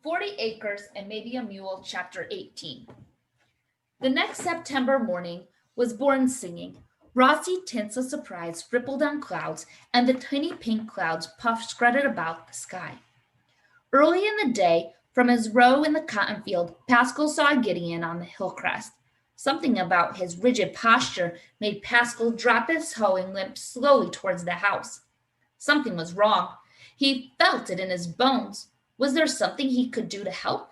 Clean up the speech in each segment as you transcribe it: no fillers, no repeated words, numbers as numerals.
40 Acres and Maybe a Mule, Chapter 18. The next September morning was born singing. Rosy tints of surprise rippled on clouds, and the tiny pink clouds puffed spreaded about the sky. Early in the day, from his row in the cotton field, Pascal saw Gideon on the hill crest. Something about his rigid posture made Pascal drop his hoe and limp slowly towards the house. Something was wrong. He felt it in his bones. Was there something he could do to help?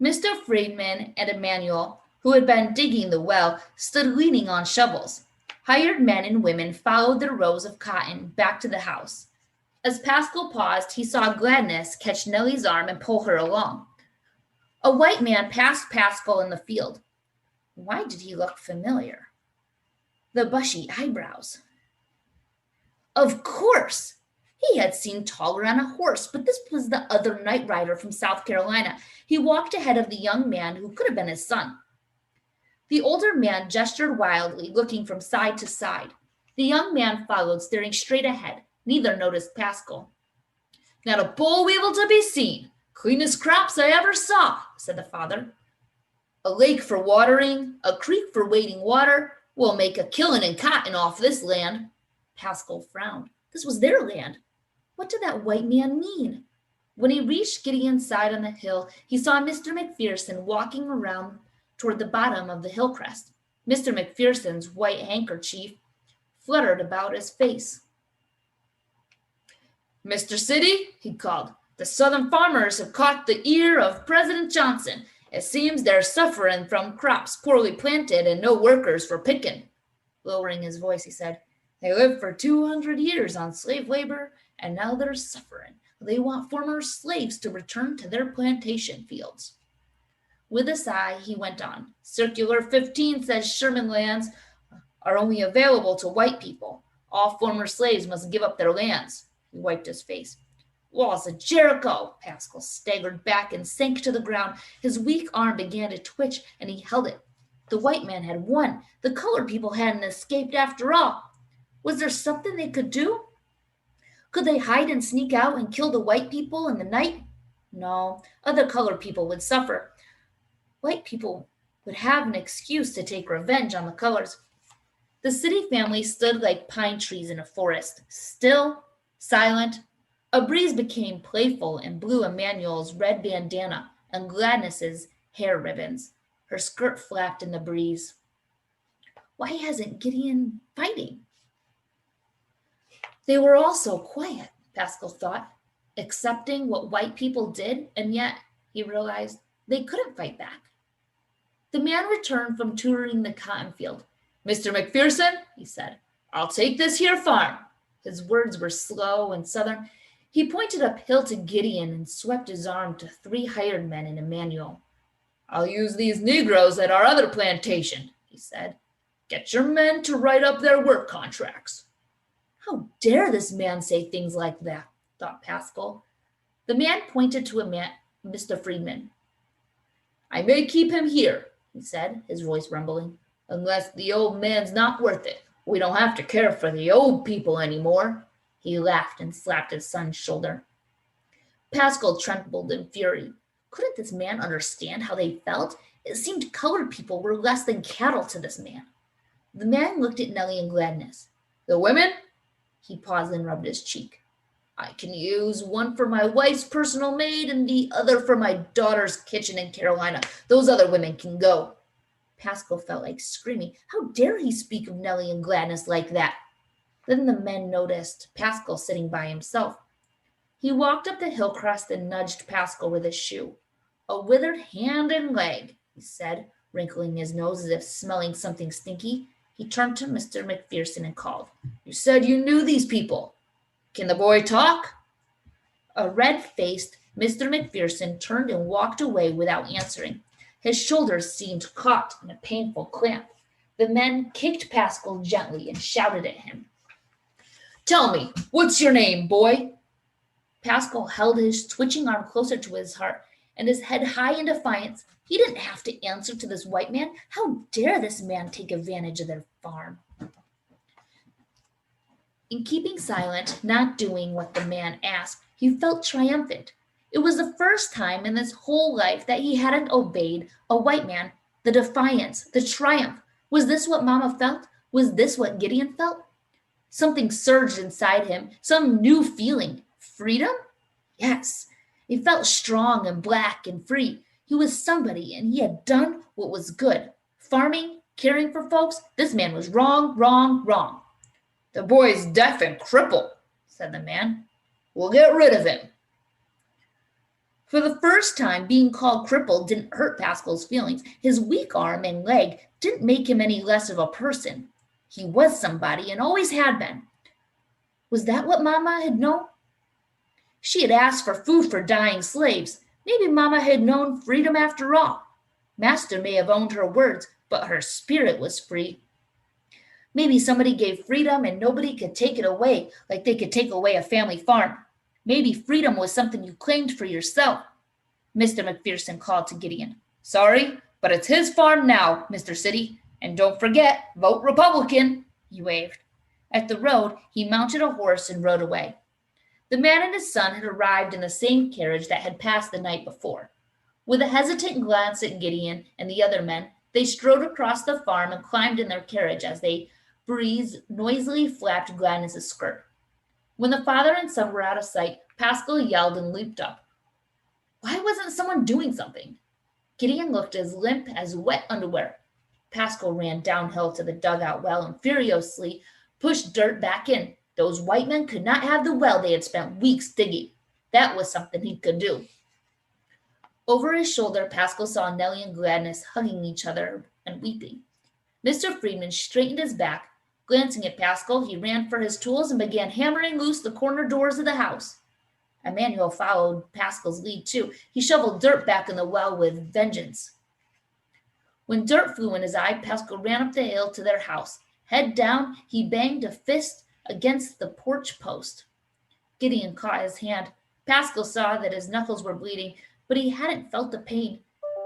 Mr. Friedman and Emmanuel, who had been digging the well, stood leaning on shovels. Hired men and women followed their rows of cotton back to the house. As Pascal paused, he saw Gladness catch Nellie's arm and pull her along. A white man passed Pascal in the field. Why did he look familiar? The bushy eyebrows. Of course! He had seen Taller on a horse, but this was the other night rider from South Carolina. He walked ahead of the young man who could have been his son. The older man gestured wildly, looking from side to side. The young man followed, staring straight ahead. Neither noticed Pascal. Not a boll weevil to be seen. Cleanest crops I ever saw, said the father. A lake for watering, a creek for wading water. We'll make a killing in cotton off this land. Pascal frowned. This was their land. What did that white man mean? When he reached Gideon's side on the hill, he saw Mr. McPherson walking around toward the bottom of the hill crest. Mr. McPherson's white handkerchief fluttered about his face. Mr. City, he called, the southern farmers have caught the ear of President Johnson. It seems they're suffering from crops poorly planted and no workers for picking. Lowering his voice, he said, they lived for 200 years on slave labor, and now they're suffering. They want former slaves to return to their plantation fields. With a sigh, he went on. Circular 15 says Sherman lands are only available to white people. All former slaves must give up their lands. He wiped his face. Walls of Jericho! Pascal staggered back and sank to the ground. His weak arm began to twitch, and he held it. The white man had won. The colored people hadn't escaped after all. Was there something they could do? Could they hide and sneak out and kill the white people in the night? No, other colored people would suffer. White people would have an excuse to take revenge on the colors. The city family stood like pine trees in a forest, still, silent. A breeze became playful and blew Emmanuel's red bandana and Gladness's hair ribbons. Her skirt flapped in the breeze. Why hasn't Gideon fighting? They were all so quiet, Pascal thought, accepting what white people did, and yet, he realized, they couldn't fight back. The man returned from touring the cotton field. Mr. McPherson, he said, I'll take this here farm. His words were slow and southern. He pointed uphill to Gideon and swept his arm to 3 hired men and Emmanuel. I'll use these Negroes at our other plantation, he said. Get your men to write up their work contracts. How dare this man say things like that, thought Pascal. The man pointed to Mr. Friedman. I may keep him here, he said, his voice rumbling, unless the old man's not worth it. We don't have to care for the old people anymore. He laughed and slapped his son's shoulder. Pascal trembled in fury. Couldn't this man understand how they felt? It seemed colored people were less than cattle to this man. The man looked at Nellie and Gladness. The women? He paused and rubbed his cheek. I can use one for my wife's personal maid and the other for my daughter's kitchen in Carolina. Those other women can go. Pascal felt like screaming. How dare he speak of Nellie and Gladness like that? Then the men noticed Pascal sitting by himself. He walked up the hill crest and nudged Pascal with his shoe. A withered hand and leg, he said, wrinkling his nose as if smelling something stinky. He turned to Mr. McPherson and called, You said you knew these people. Can the boy talk? A red-faced Mr. McPherson turned and walked away without answering. His shoulders seemed caught in a painful clamp. The men kicked Pascal gently and shouted at him. Tell me, what's your name, boy? Pascal held his twitching arm closer to his heart and his head high in defiance. He didn't have to answer to this white man. How dare this man take advantage of their farm? In keeping silent, not doing what the man asked, he felt triumphant. It was the first time in his whole life that he hadn't obeyed a white man. The defiance, the triumph. Was this what Mama felt? Was this what Gideon felt? Something surged inside him, some new feeling. Freedom? Yes. He felt strong and black and free. He was somebody, and he had done what was good. Farming, caring for folks, this man was wrong, wrong, wrong. "The boy's deaf and crippled," said the man. "We'll get rid of him." For the first time, being called crippled didn't hurt Pascal's feelings. His weak arm and leg didn't make him any less of a person. He was somebody and always had been. Was that what Mama had known? She had asked for food for dying slaves. Maybe Mama had known freedom after all. Master may have owned her words, but her spirit was free. Maybe somebody gave freedom and nobody could take it away, like they could take away a family farm. Maybe freedom was something you claimed for yourself. Mr. McPherson called to Gideon. "Sorry, but it's his farm now, Mr. City. And don't forget, vote Republican," he waved. At the road, he mounted a horse and rode away. The man and his son had arrived in the same carriage that had passed the night before. With a hesitant glance at Gideon and the other men, they strode across the farm and climbed in their carriage as the breeze noisily flapped Gladys's skirt. When the father and son were out of sight, Pascal yelled and leaped up. Why wasn't someone doing something? Gideon looked as limp as wet underwear. Pascal ran downhill to the dugout well and furiously pushed dirt back in. Those white men could not have the well they had spent weeks digging. That was something he could do. Over his shoulder, Pascal saw Nellie and Gladys hugging each other and weeping. Mr. Friedman straightened his back. Glancing at Pascal, he ran for his tools and began hammering loose the corner doors of the house. Emmanuel followed Pascal's lead too. He shoveled dirt back in the well with vengeance. When dirt flew in his eye, Pascal ran up the hill to their house. Head down, he banged a fist against the porch post. Gideon caught his hand. Pascal saw that his knuckles were bleeding, but he hadn't felt the pain.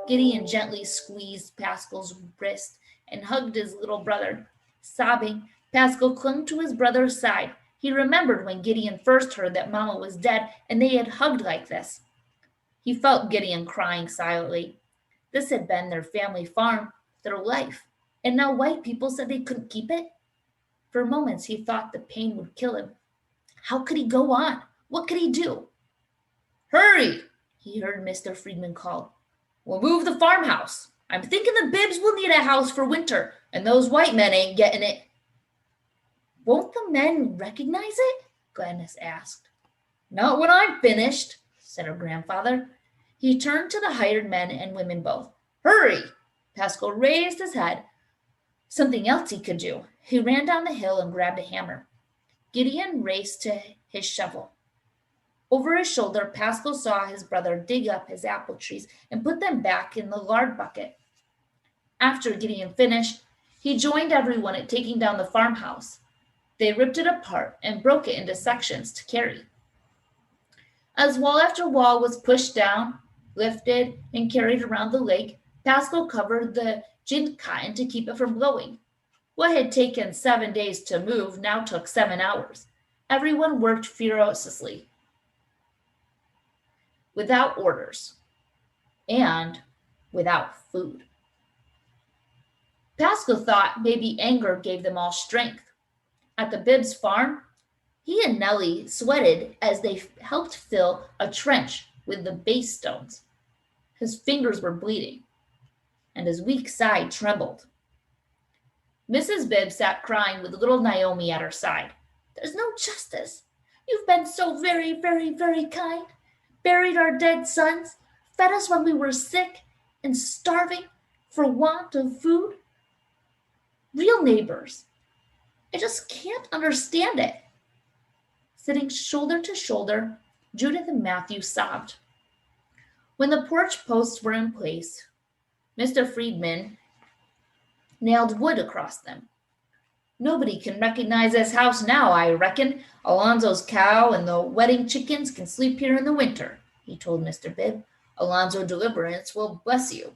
Gideon gently squeezed Pascal's wrist and hugged his little brother. Sobbing, Pascal clung to his brother's side. He remembered when Gideon first heard that Mama was dead and they had hugged like this. He felt Gideon crying silently. This had been their family farm, their life, and now white people said they couldn't keep it? For moments he thought the pain would kill him. How could he go on? What could he do? "Hurry!" he heard Mr. Friedman call. "We'll move the farmhouse. I'm thinking the Bibbs will need a house for winter, and those white men ain't getting it." "Won't the men recognize it?" Gladys asked. "Not when I'm finished," said her grandfather. He turned to the hired men and women both. "Hurry!" Pascal raised his head. Something else he could do. He ran down the hill and grabbed a hammer. Gideon raced to his shovel. Over his shoulder, Pascal saw his brother dig up his apple trees and put them back in the lard bucket. After Gideon finished, he joined everyone at taking down the farmhouse. They ripped it apart and broke it into sections to carry. As wall after wall was pushed down, lifted, and carried around the lake, Pascal covered the ginned cotton to keep it from blowing. What had taken 7 days to move now took 7 hours. Everyone worked furiously, without orders, and without food. Pascal thought maybe anger gave them all strength. At the Bibbs farm, he and Nellie sweated as they helped fill a trench with the base stones. His fingers were bleeding, and his weak side trembled. Mrs. Bibbs sat crying with little Naomi at her side. "There's no justice. You've been so very, very, very kind. Buried our dead sons, fed us when we were sick and starving for want of food. Real neighbors. I just can't understand it." Sitting shoulder to shoulder, Judith and Matthew sobbed. When the porch posts were in place, Mr. Friedman nailed wood across them. "Nobody can recognize this house now, I reckon. Alonzo's cow and the wedding chickens can sleep here in the winter," he told Mr. Bibb. "Alonzo Deliverance will bless you."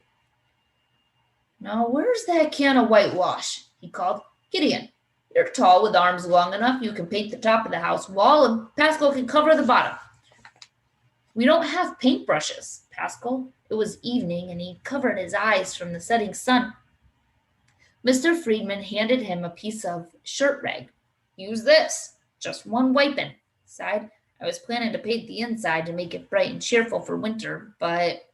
"Now, where's that can of whitewash?" he called. "Gideon, you're tall with arms long enough. You can paint the top of the house wall, and Pascal can cover the bottom." We don't have paintbrushes, Pascal. It was evening, and he covered his eyes from the setting sun. Mr. Friedman handed him a piece of shirt rag. Use this. Just one wiping. Sighed. I was planning to paint the inside to make it bright and cheerful for winter, but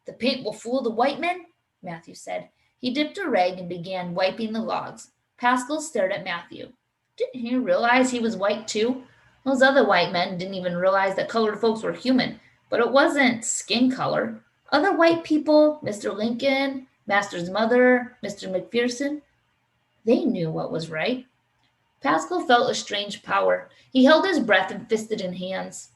the paint will fool the white men, Matthew said. He dipped a rag and began wiping the logs. Pascal stared at Matthew. Didn't he realize he was white too? Those other white men didn't even realize that colored folks were human, but it wasn't skin color. Other white people, Mr. Lincoln, Master's mother, Mr. McPherson, they knew what was right. Pascal felt a strange power. He held his breath and fisted in hands.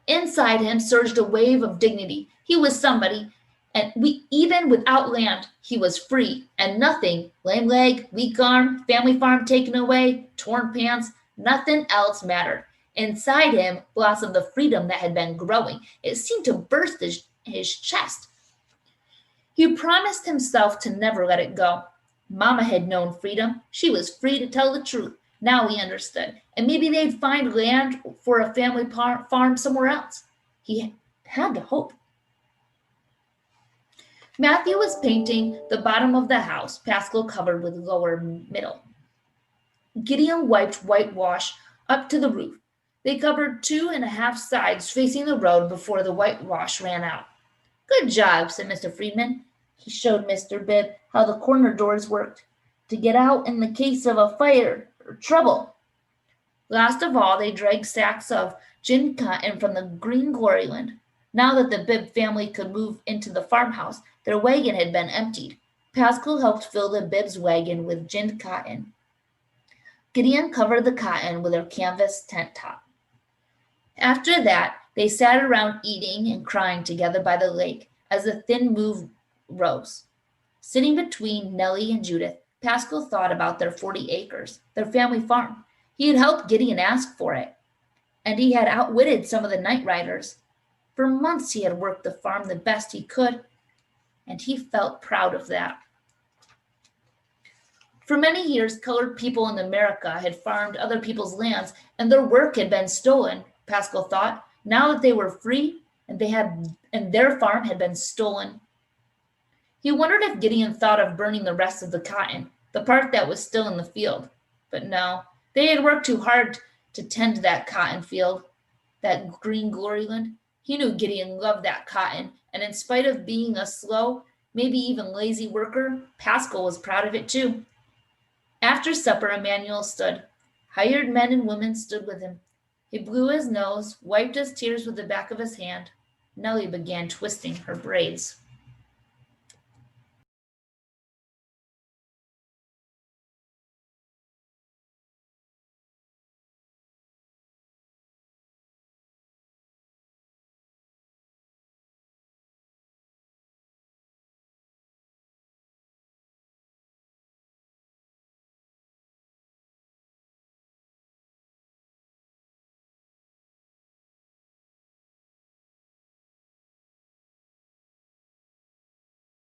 Inside him surged a wave of dignity. He was somebody, and even without land, he was free, and nothing, lame leg, weak arm, family farm taken away, torn pants, nothing else mattered. Inside him blossomed the freedom that had been growing. It seemed to burst his chest. He promised himself to never let it go. Mama had known freedom. She was free to tell the truth. Now he understood. And maybe they'd find land for a family farm somewhere else. He had to hope. Matthew was painting the bottom of the house, Pascal covered with lower middle. Gideon wiped whitewash up to the roof. They covered 2.5 sides facing the road before the whitewash ran out. Good job, said Mr. Friedman. He showed Mr. Bibb how the corner doors worked to get out in the case of a fire or trouble. Last of all, they dragged sacks of gin cotton from the green gloryland. Now that the Bibb family could move into the farmhouse, their wagon had been emptied. Pascal helped fill the Bibb's wagon with gin cotton. Gideon covered the cotton with a canvas tent top. After that, they sat around eating and crying together by the lake as the thin moon rose. Sitting between Nellie and Judith, Pascal thought about their 40 acres, their family farm. He had helped Gideon ask for it, and he had outwitted some of the night riders. For months he had worked the farm the best he could, and he felt proud of that. For many years, colored people in America had farmed other people's lands, and their work had been stolen, Pascal thought. Now that they were free, and their farm had been stolen. He wondered if Gideon thought of burning the rest of the cotton, the part that was still in the field. But no, they had worked too hard to tend that cotton field, that green gloryland. He knew Gideon loved that cotton, and in spite of being a slow, maybe even lazy worker, Pascal was proud of it too. After supper, Emmanuel stood. Hired men and women stood with him. He blew his nose, wiped his tears with the back of his hand. Nellie began twisting her braids.